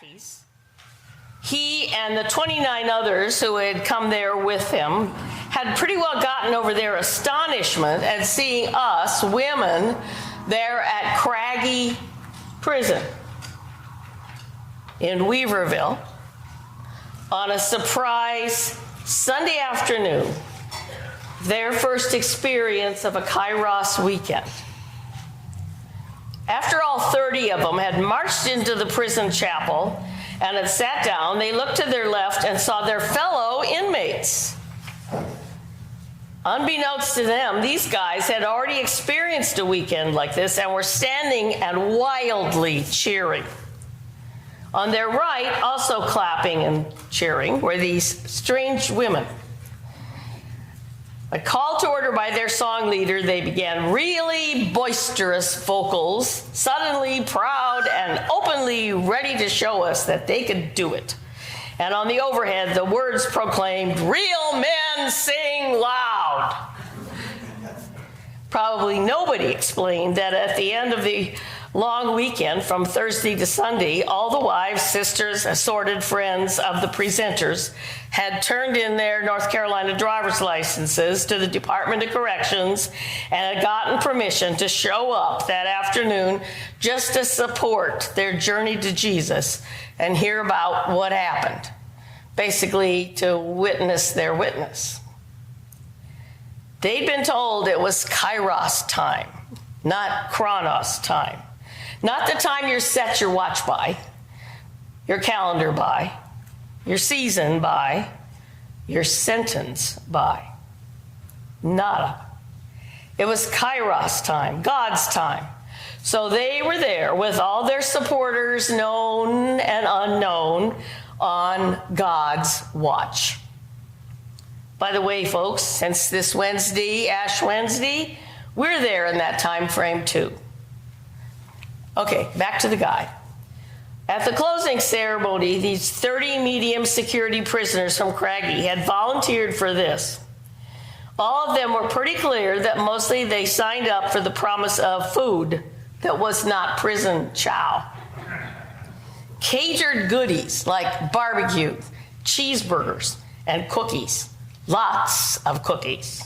khakis. He and the 29 others who had come there with him had pretty well gotten over their astonishment at seeing us, women, there at Craggy Prison in Weaverville on a surprise Sunday afternoon, their first experience of a Kairos weekend. After all 30 of them had marched into the prison chapel and had sat down, they looked to their left and saw their fellow inmates. Unbeknownst to them, these guys had already experienced a weekend like this and were standing and wildly cheering. On their right, also clapping and cheering, were these strange women. A call to order by their song leader, they began really boisterous vocals, suddenly proud and openly ready to show us that they could do it. And on the overhead, the words proclaimed, "Real men sing loud." Probably nobody explained that at the end of the long weekend, from Thursday to Sunday, all the wives, sisters, assorted friends of the presenters had turned in their North Carolina driver's licenses to the Department of Corrections and had gotten permission to show up that afternoon just to support their journey to Jesus and hear about what happened, basically to witness their witness. They'd been told it was Kairos time, not Chronos time. Not the time you set your watch by, your calendar by, your season by, your sentence by. Nada. It was Kairos time, God's time. So they were there with all their supporters, known and unknown, on God's watch. By the way, folks, since this Wednesday, Ash Wednesday, we're there in that time frame too. Okay, back to the guy. At the closing ceremony, these 30 medium security prisoners from Craggy had volunteered for this. All of them were pretty clear that mostly they signed up for the promise of food that was not prison chow. Catered goodies like barbecue, cheeseburgers, and cookies. Lots of cookies.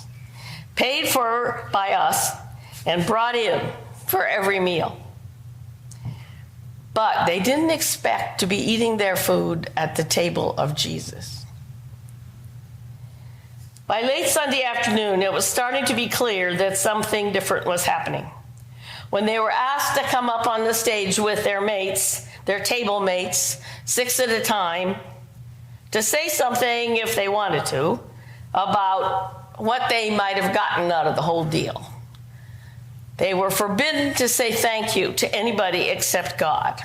Paid for by us and brought in for every meal. But they didn't expect to be eating their food at the table of Jesus. By late Sunday afternoon, it was starting to be clear that something different was happening. When they were asked to come up on the stage with their mates, their table mates, 6 at a time, to say something, if they wanted to, about what they might have gotten out of the whole deal. They were forbidden to say thank you to anybody except God.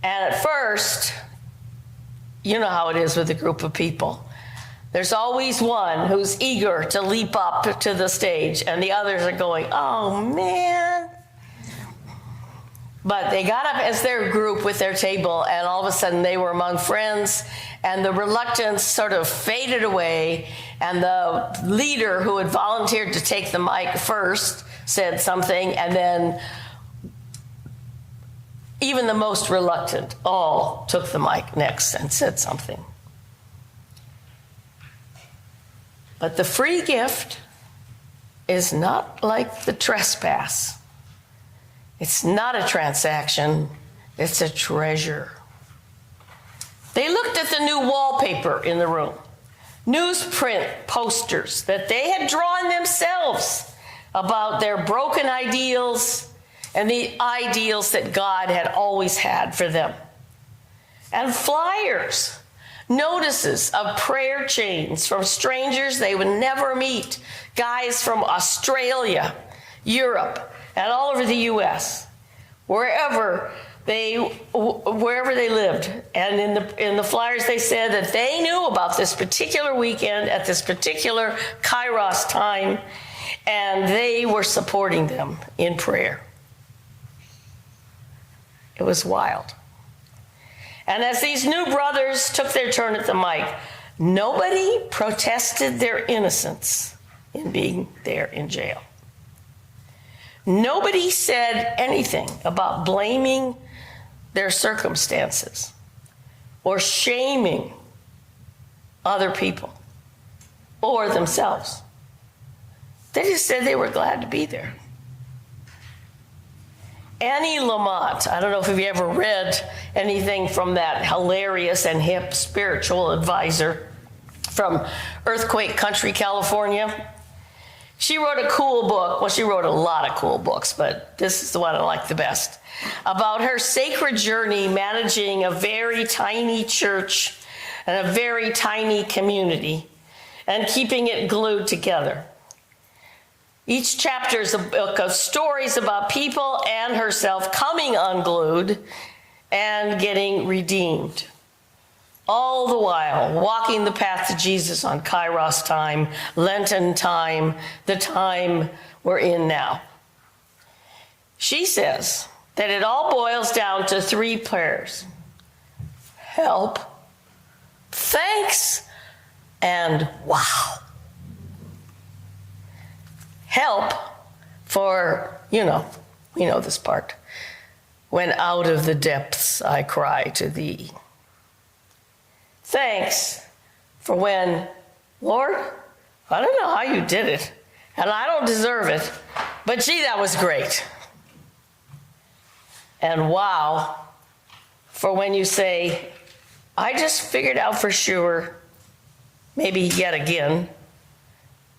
And at first, you know how it is with a group of people. There's always one who's eager to leap up to the stage, and the others are going, "Oh, man." But they got up as their group with their table, and all of a sudden they were among friends, and the reluctance sort of faded away, and the leader who had volunteered to take the mic first said something, and then even the most reluctant all took the mic next and said something. But the free gift is not like the trespass. It's not a transaction, it's a treasure. They looked at the new wallpaper in the room, newsprint posters that they had drawn themselves about their broken ideals and the ideals that God had always had for them. And flyers, notices of prayer chains from strangers they would never meet, guys from Australia, Europe, and all over the U.S., wherever they lived. And in the flyers they said that they knew about this particular weekend at this particular Kairos time, and they were supporting them in prayer. It was wild. And as these new brothers took their turn at the mic, nobody protested their innocence in being there in jail. Nobody said anything about blaming their circumstances or shaming other people or themselves. They just said they were glad to be there. Annie Lamott, I don't know if you've ever read anything from that hilarious and hip spiritual advisor from Earthquake Country, California. She wrote a cool book. Well, she wrote a lot of cool books, but this is the one I like the best. About her sacred journey managing a very tiny church and a very tiny community and keeping it glued together. Each chapter is a book of stories about people and herself coming unglued and getting redeemed. All the while walking the path to Jesus on Kairos time, Lenten time, the time we're in now. She says that it all boils down to 3 prayers: help, thanks, and wow. Help for, we know this part. When out of the depths I cry to thee. Thanks for when, Lord, I don't know how you did it, and I don't deserve it, but gee, that was great. And wow, for when you say, I just figured out for sure, maybe yet again,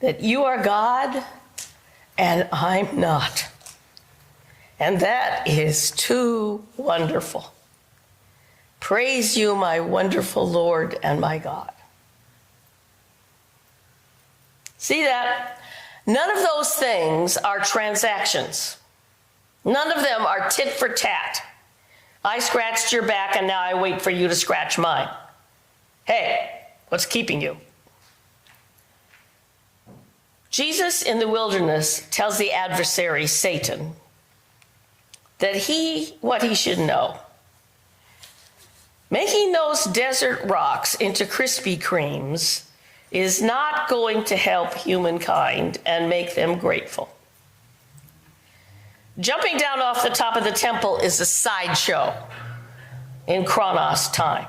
that you are God and I'm not. And that is too wonderful. Praise you, my wonderful Lord and my God. See that? None of those things are transactions. None of them are tit for tat. I scratched your back and now I wait for you to scratch mine. Hey, what's keeping you? Jesus in the wilderness tells the adversary, Satan, that what he should know. Making those desert rocks into Krispy Kremes is not going to help humankind and make them grateful. Jumping down off the top of the temple is a sideshow in Chronos time.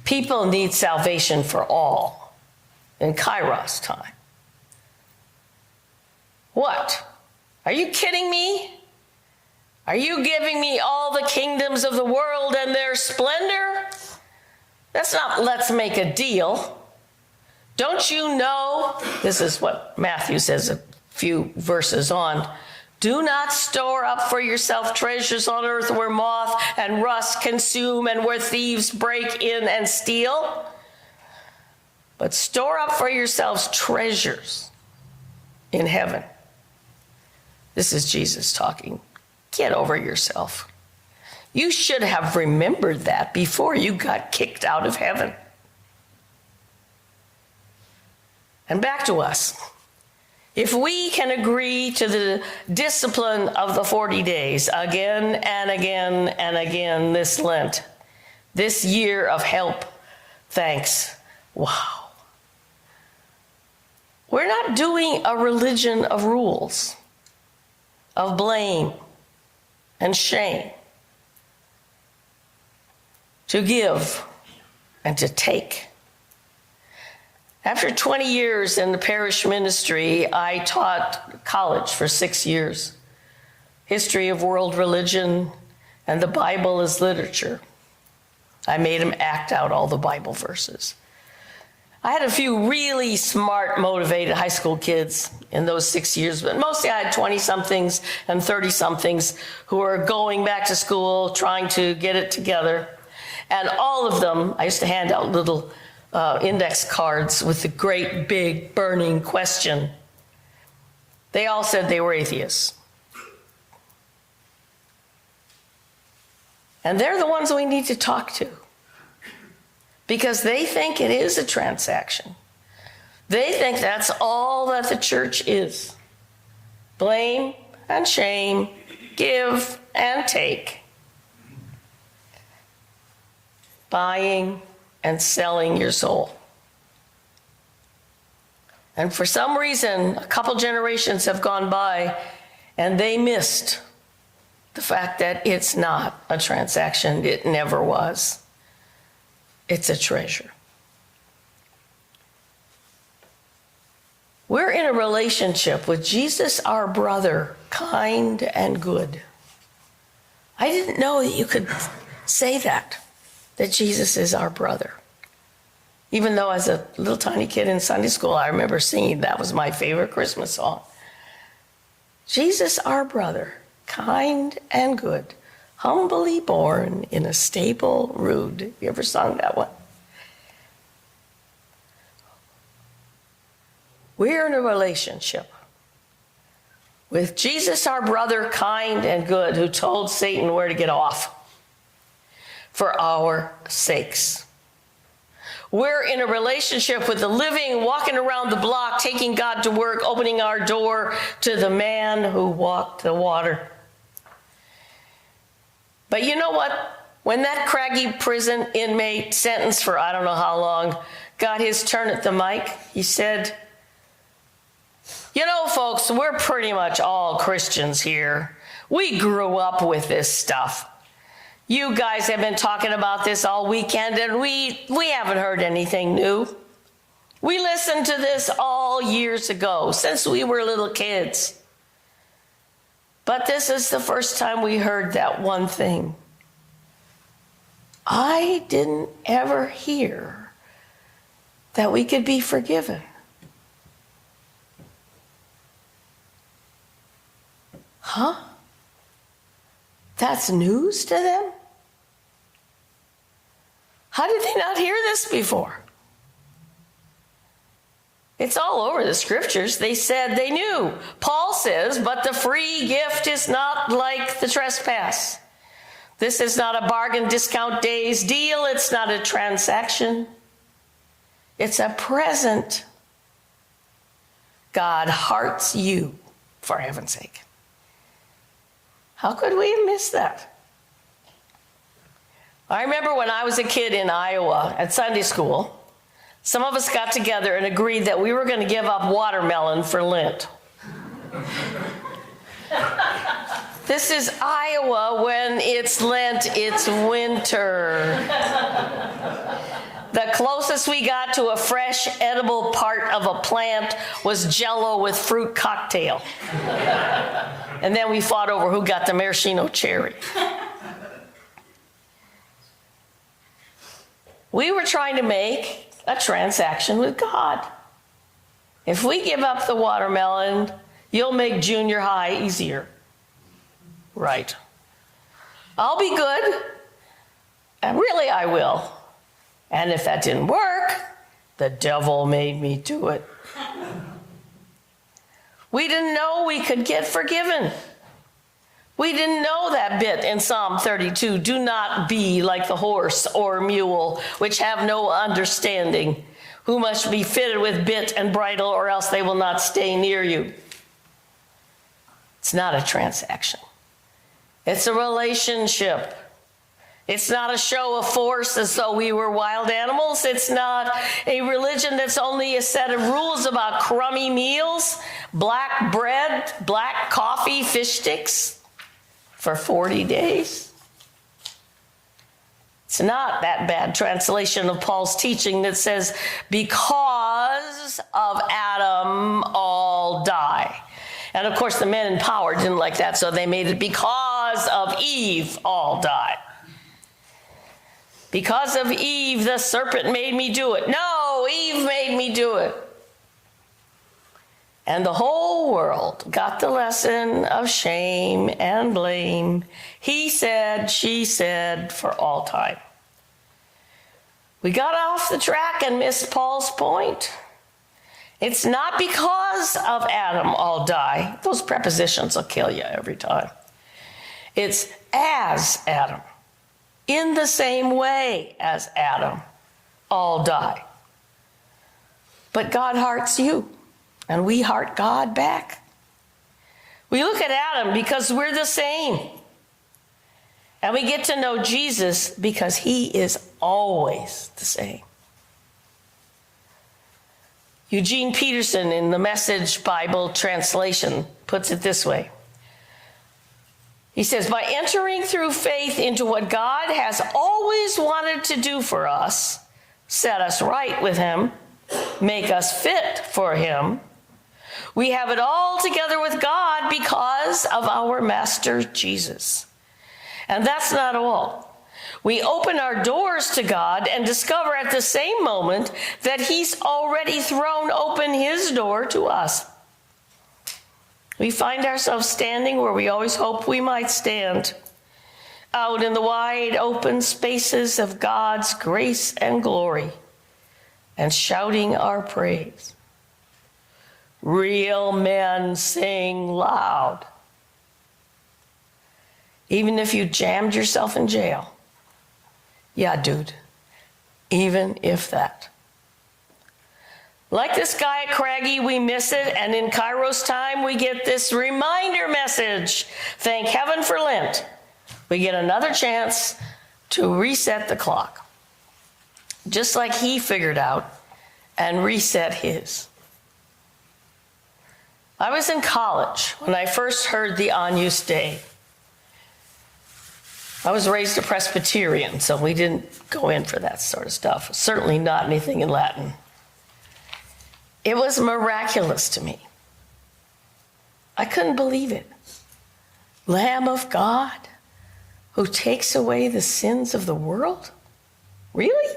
People need salvation for all in Kairos time. What? Are you kidding me? Are you giving me all the kingdoms of the world and their splendor? That's not let's make a deal. Don't you know, this is what Matthew says a few verses on, do not store up for yourself treasures on earth where moth and rust consume and where thieves break in and steal. But store up for yourselves treasures in heaven. This is Jesus talking. Get over yourself. You should have remembered that before you got kicked out of heaven. And back to us. If we can agree to the discipline of the 40 days again and again and again this Lent, this year of help, thanks, wow. We're not doing a religion of rules, of blame and shame, to give and to take. After 20 years in the parish ministry, I taught college for 6 years. History of world religion and the Bible as literature. I made them act out all the Bible verses. I had a few really smart, motivated high school kids in those 6 years, but mostly I had 20-somethings and 30-somethings who were going back to school, trying to get it together. And all of them, I used to hand out little index cards with the great big burning question. They all said they were atheists. And they're the ones we need to talk to because they think it is a transaction. They think that's all that the church is. Blame and shame, give and take. Buying and selling your soul. And for some reason, a couple generations have gone by and they missed the fact that it's not a transaction. It never was. It's a treasure. We're in a relationship with Jesus, our brother, kind and good. I didn't know that you could say that Jesus is our brother. Even though as a little tiny kid in Sunday school, I remember singing, that was my favorite Christmas song. Jesus, our brother, kind and good, humbly born in a stable rude. You ever sung that one? We're in a relationship with Jesus, our brother, kind and good, who told Satan where to get off for our sakes. We're in a relationship with the living, walking around the block, taking God to work, opening our door to the man who walked the water. But you know what? When that craggy prison inmate, sentenced for I don't know how long, got his turn at the mic, he said, "You know, folks, we're pretty much all Christians here. We grew up with this stuff. You guys have been talking about this all weekend, and we haven't heard anything new. We listened to this all years ago, since we were little kids. But this is the first time we heard that one thing. I didn't ever hear that we could be forgiven." Huh? That's news to them? How did they not hear this before? It's all over the scriptures. They said they knew. Paul says, but the free gift is not like the trespass. This is not a bargain discount days deal. It's not a transaction. It's a present. God hearts you, for heaven's sake. How could we have missed that? I remember when I was a kid in Iowa at Sunday school, some of us got together and agreed that we were going to give up watermelon for Lent. This is Iowa. When it's Lent, it's winter. The closest we got to a fresh, edible part of a plant was Jell-O with fruit cocktail. And then we fought over who got the maraschino cherry. We were trying to make a transaction with God. If we give up the watermelon, you'll make junior high easier. Right. I'll be good. And really, I will. And if that didn't work, the devil made me do it. We didn't know we could get forgiven. We didn't know that bit in Psalm 32. Do not be like the horse or mule, which have no understanding, who must be fitted with bit and bridle, or else they will not stay near you. It's not a transaction. It's a relationship. It's not a show of force as though we were wild animals. It's not a religion that's only a set of rules about crummy meals, black bread, black coffee, fish sticks for 40 days. It's not that bad translation of Paul's teaching that says, because of Adam, all die. And of course, the men in power didn't like that, so they made it because of Eve, all die. Because of Eve, the serpent made me do it. No, Eve made me do it. And the whole world got the lesson of shame and blame. He said, she said, for all time. We got off the track and missed Paul's point. It's not because of Adam all die. Those prepositions will kill you every time. It's as Adam. In the same way as Adam, all die. But God hearts you, and we heart God back. We look at Adam because we're the same. And we get to know Jesus because he is always the same. Eugene Peterson in the Message Bible translation puts it this way. He says, by entering through faith into what God has always wanted to do for us, set us right with him, make us fit for him, we have it all together with God because of our Master Jesus. And that's not all. We open our doors to God and discover at the same moment that he's already thrown open his door to us. We find ourselves standing where we always hoped we might stand, out in the wide open spaces of God's grace and glory, and shouting our praise. Real men sing loud. Even if you jammed yourself in jail. Yeah, dude. Even if that. Like this guy at Craggy, we miss it, and in Kairos time, we get this reminder message. Thank heaven for Lent. We get another chance to reset the clock, just like he figured out and reset his. I was in college when I first heard the Agnus Dei. I was raised a Presbyterian, so we didn't go in for that sort of stuff. Certainly not anything in Latin. It was miraculous to me. I couldn't believe it. Lamb of God, who takes away the sins of the world? Really?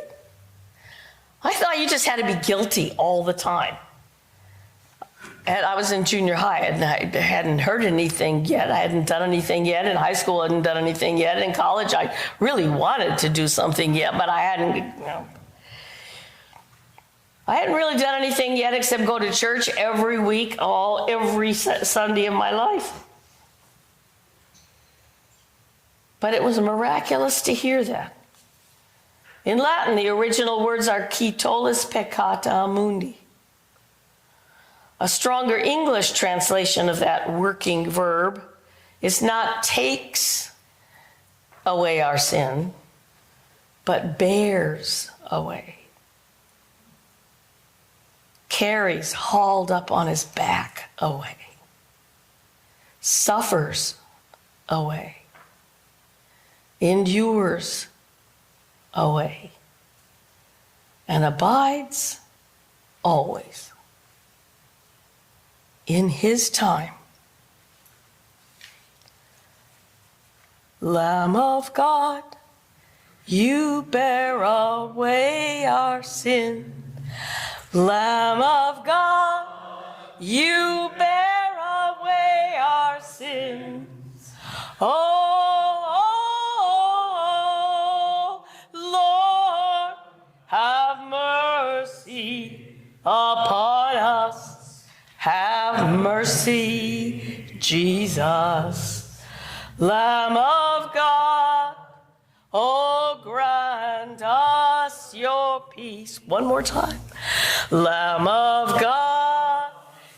I thought you just had to be guilty all the time. And I was in junior high, and I hadn't heard anything yet. I hadn't done anything yet. In high school, I hadn't done anything yet. In college, I really wanted to do something yet, but I hadn't, I hadn't really done anything yet except go to church every week, every Sunday of my life. But it was miraculous to hear that. In Latin, the original words are qui tollis peccata mundi. A stronger English translation of that working verb is not takes away our sin, but bears away. Carries, hauled up on his back away. Suffers away. Endures away. And abides always. In his time. Lamb of God, you bear away our sin. Lamb of God, you bear away our sins. Oh, Lord, have mercy upon us. Have mercy, Jesus, Lamb of God, oh, grant us your peace. One more time. Lamb of God,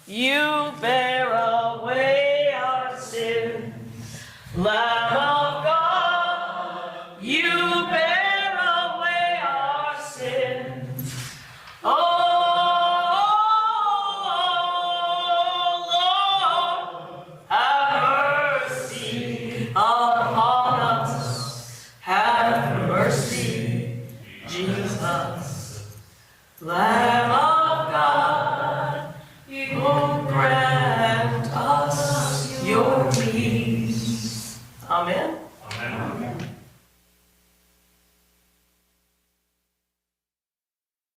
you bear away our sins. Lamb